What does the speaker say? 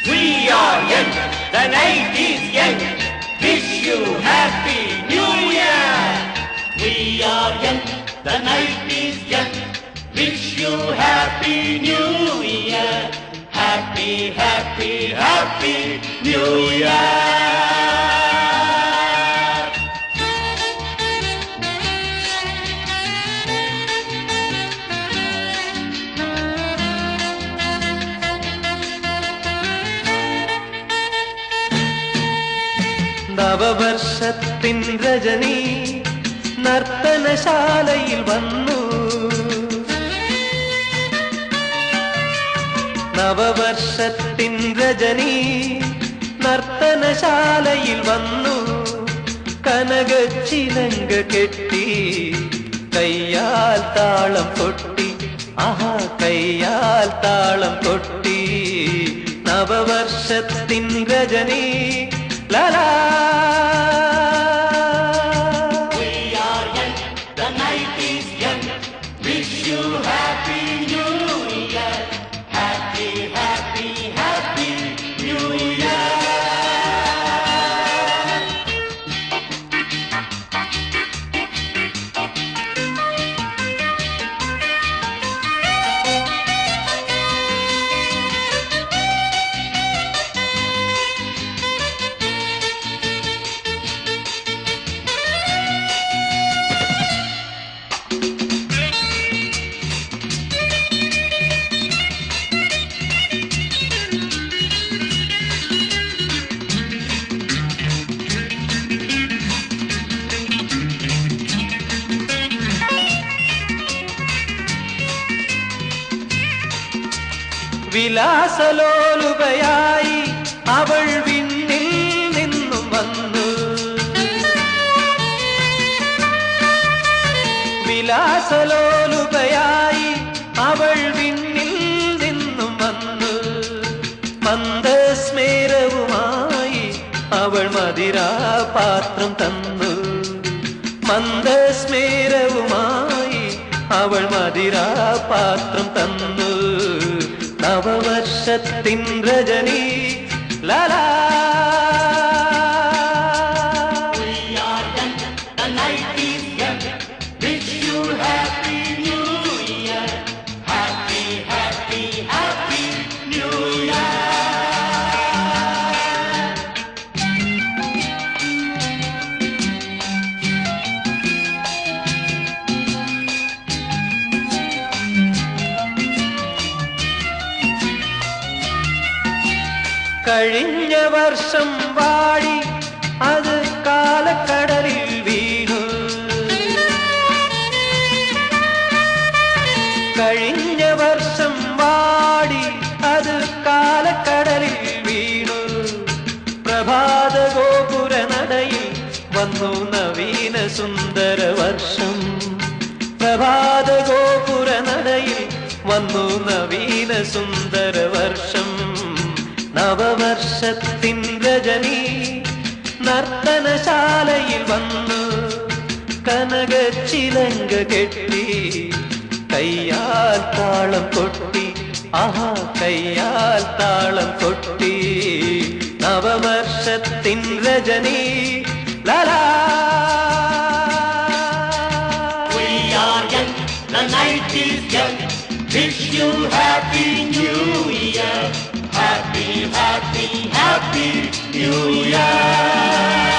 We are young, the night is young. Wish you Happy New Year. We are young, the night is young. Wish you Happy New Year. Happy, happy, happy New Year. നവവർഷത്തിൻ Rajani നർത്തനശാലയിൽ വന്നു. നവവർഷത്തിൻ രജനി നർത്തനശാലയിൽ വന്നു. കനകച്ചിലങ്ക കെട്ടി കയ്യാൽ താളം കൊട്ടി. ആഹാ, കയ്യാൽ താളം കൊട്ടി. നവവർഷത്തിൻ രജനി ലാലാ. We are young, the night is young. Wish you Happy New Year. Happy, happy, happy New Year. വിലാസലോലുപയായി അവൾ വിണ്ണിൽ നിന്നും വന്നു. വിലാസലോലുപയായി അവൾ വിണ്ണിൽ നിന്നും വന്നു. മന്ദസ്മേരവുമായി അവൾ മദിരാപാത്രം തന്നു. മന്ദസ്മേരവുമായി അവൾ മദിരാപാത്രം തന്നു. നവവർഷത്തിൻ രജനി ലാലാ. We are young, the night is young. Wish you Happy New Year. Happy, happy, happy New Year. കഴിഞ്ഞ വർഷം വാടി അത് കാലക്കടലിൽ വീണു. കഴിഞ്ഞ വർഷം വാടി അത് കാലക്കടലിൽ വീണു. പ്രഭാത ഗോപുര നടയിൽ വന്നു നവീന സുന്ദര വർഷം. പ്രഭാത ഗോപുര നടയിൽ വന്നു നവീന സുന്ദര വർഷം. നവവർഷത്തിൻ രജനി നർത്തനശാലയിൽ വന്നു. കനകച്ചിലങ്ക കെട്ടി കയ്യാൽ താളം കൊട്ടി. ആഹാ, കയ്യാൽ താളം കൊട്ടി. നവവർഷത്തിൻ രജനി ലാലാ. We are young, the night is young. Wish you Happy New Year. Happy, happy, happy New Year.